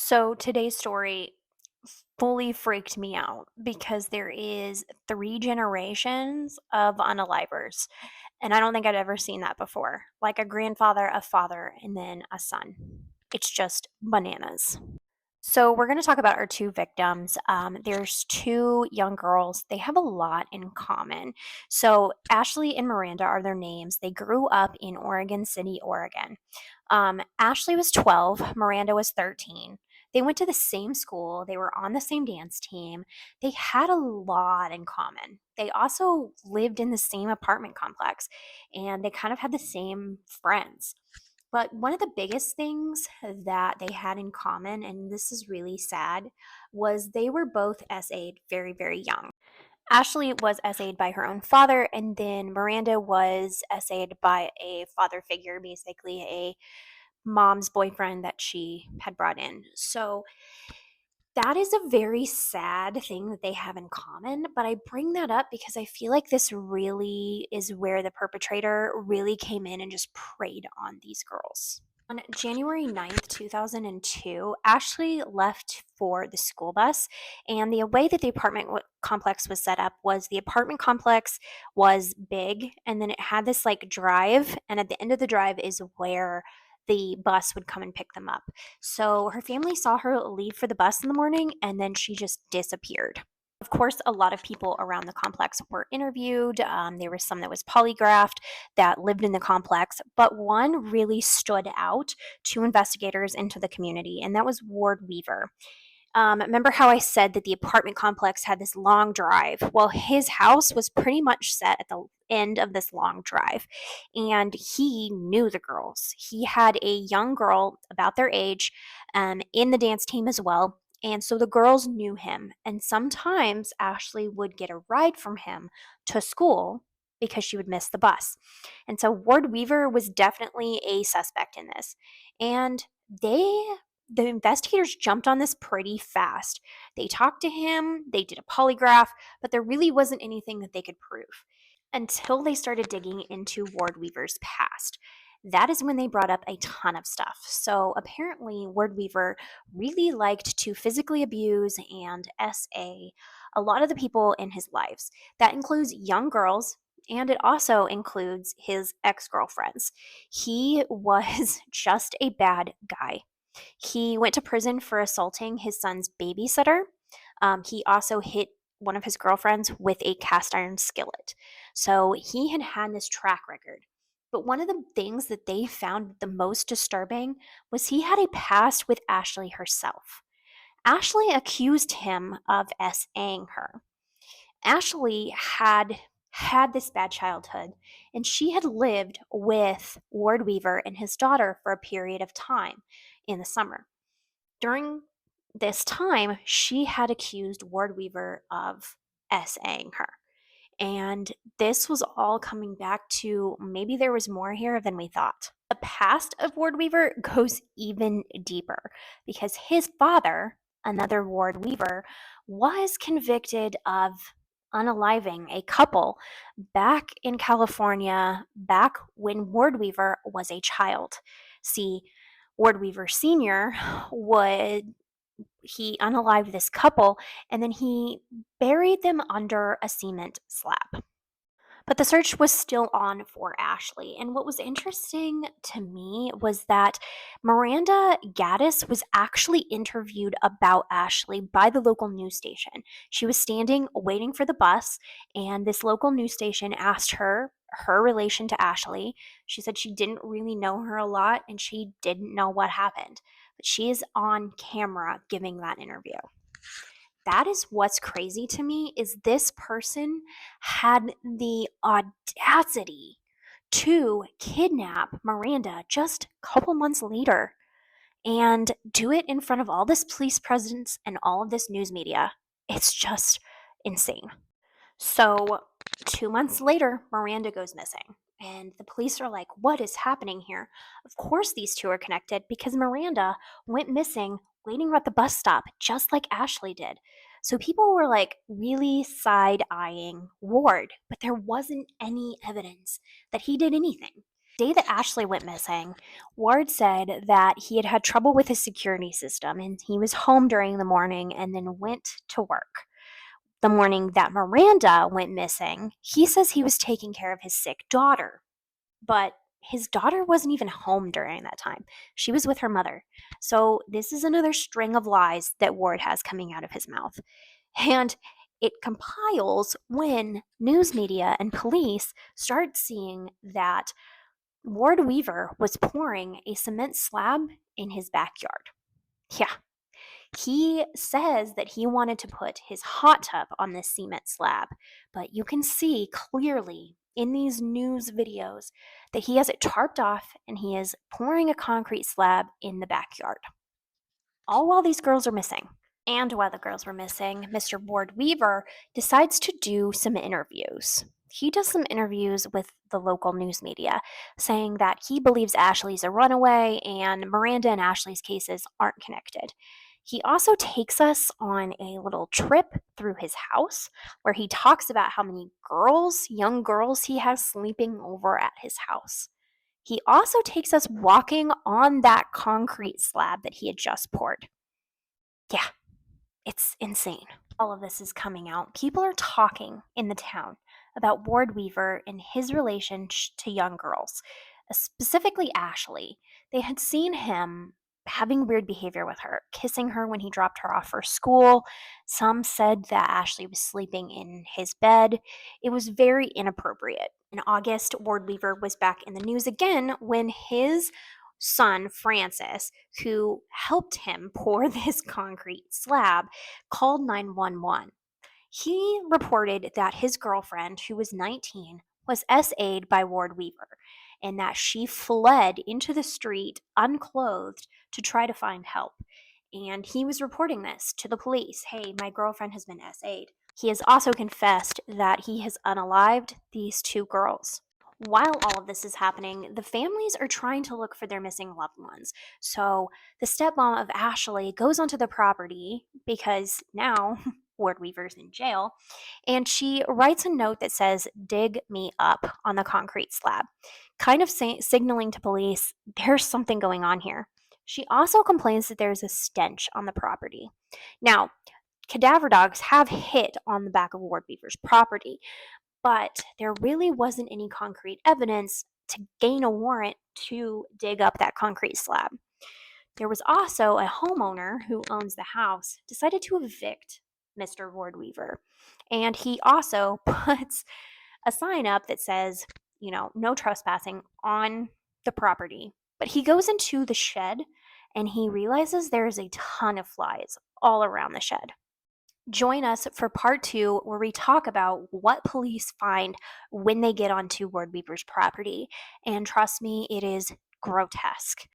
So today's story fully freaked me out because there is 3 generations of unalivers. And I don't think I'd ever seen that before. Like a grandfather, a father, and then a son. It's just bananas. So we're going to talk about our 2 victims. There's 2 young girls. They have a lot in common. So Ashley and Miranda are their names. They grew up in Oregon City, Oregon. Ashley was 12. Miranda was 13. They went to the same school. They were on the same dance team. They had a lot in common. They also lived in the same apartment complex and they kind of had the same friends. But one of the biggest things that they had in common, and this is really sad, was they were both SA'd very, very young. Ashley was SA'd by her own father, and then Miranda was SA'd by a father figure, basically a mom's boyfriend that she had brought in. So that is a very sad thing that they have in common, but I bring that up because I feel like this really is where the perpetrator really came in and just preyed on these girls. On January 9th, 2002, Ashley left for the school bus, and the way that the apartment complex was set up was the apartment complex was big, and then it had this like drive, and at the end of the drive is where the bus would come and pick them up. So her family saw her leave for the bus in the morning, and then she just disappeared. Of course, a lot of people around the complex were interviewed. There was some that was polygraphed that lived in the complex, but one really stood out to investigators into the community, and that was Ward Weaver. Remember how I said that the apartment complex had this long drive? Well, his house was pretty much set at the end of this long drive, and he knew the girls. He had a young girl about their age in the dance team as well. And so the girls knew him. And sometimes Ashley would get a ride from him to school because she would miss the bus. And so Ward Weaver was definitely a suspect in this. And the investigators jumped on this pretty fast. They talked to him, they did a polygraph, but there really wasn't anything that they could prove until they started digging into Ward Weaver's past. That is when they brought up a ton of stuff. So apparently, Ward Weaver really liked to physically abuse and SA a lot of the people in his lives. That includes young girls, and it also includes his ex girlfriends. He was just a bad guy. He went to prison for assaulting his son's babysitter. He also hit one of his girlfriends with a cast iron skillet. So he had this track record. But one of the things that they found the most disturbing was he had a past with Ashley herself. Ashley accused him of SAing her. Ashley had this bad childhood, and she had lived with Ward Weaver and his daughter for a period of time in the summer. During this time, she had accused Ward Weaver of SAing her. And this was all coming back to maybe there was more here than we thought. The past of Ward Weaver goes even deeper because his father, another Ward Weaver, was convicted of unaliving a couple back in California, back when Ward Weaver was a child. See, Ward Weaver Sr. would he unalived this couple and then he buried them under a cement slab. But the search was still on for Ashley. And what was interesting to me was that Miranda Gaddis was actually interviewed about Ashley by the local news station. She was standing waiting for the bus, and this local news station asked her relation to Ashley. She said she didn't really know her a lot and she didn't know what happened. But she is on camera giving that interview. That is what's crazy to me is this person had the audacity to kidnap Miranda just a couple months later and do it in front of all this police presence and all of this news media. It's just insane. So, 2 months later, Miranda goes missing. And the police are like, what is happening here? Of course, these two are connected because Miranda went missing waiting at the bus stop, just like Ashley did. So people were like really side eyeing Ward, but there wasn't any evidence that he did anything. Day that Ashley went missing, Ward said that he had had trouble with his security system and he was home during the morning and then went to work. The morning that Miranda went missing, he says he was taking care of his sick daughter, but his daughter wasn't even home during that time. She was with her mother. So, this is another string of lies that Ward has coming out of his mouth. And it compiles when news media and police start seeing that Ward Weaver was pouring a cement slab in his backyard. Yeah, he says that he wanted to put his hot tub on this cement slab, but you can see clearly in these news videos that he has it tarped off and he is pouring a concrete slab in the backyard. All while these girls are missing. And while the girls were missing, Mr. Ward Weaver decides to do some interviews. He does some interviews with the local news media, saying that he believes Ashley's a runaway and Miranda and Ashley's cases aren't connected. He also takes us on a little trip through his house where he talks about how many girls, young girls, he has sleeping over at his house. He also takes us walking on that concrete slab that he had just poured. Yeah, it's insane. All of this is coming out. People are talking in the town about Ward Weaver and his relation to young girls, specifically Ashley. They had seen him having weird behavior with her, kissing her when he dropped her off for school. Some said that Ashley was sleeping in his bed. It was very inappropriate. In August, Ward Weaver was back in the news again when his son, Francis, who helped him pour this concrete slab, called 911. He reported that his girlfriend, who was 19, was SA'd by Ward Weaver and that she fled into the street unclothed to try to find help. And he was reporting this to the police. Hey, my girlfriend has been SA'd. He has also confessed that he has unalived these two girls. While all of this is happening, the families are trying to look for their missing loved ones. So the stepmom of Ashley goes onto the property because now Ward Weaver's in jail, and she writes a note that says, "Dig me up" on the concrete slab, kind of signaling to police there's something going on here. She also complains that there's a stench on the property. Now, cadaver dogs have hit on the back of Ward Weaver's property, but there really wasn't any concrete evidence to gain a warrant to dig up that concrete slab. There was also a homeowner who owns the house decided to evict Mr. Ward Weaver, and he also puts a sign up that says, no trespassing on the property. But he goes into the shed and he realizes there's a ton of flies all around the shed. Join us for part 2, where we talk about what police find when they get onto Ward Weaver's property. And trust me, it is grotesque.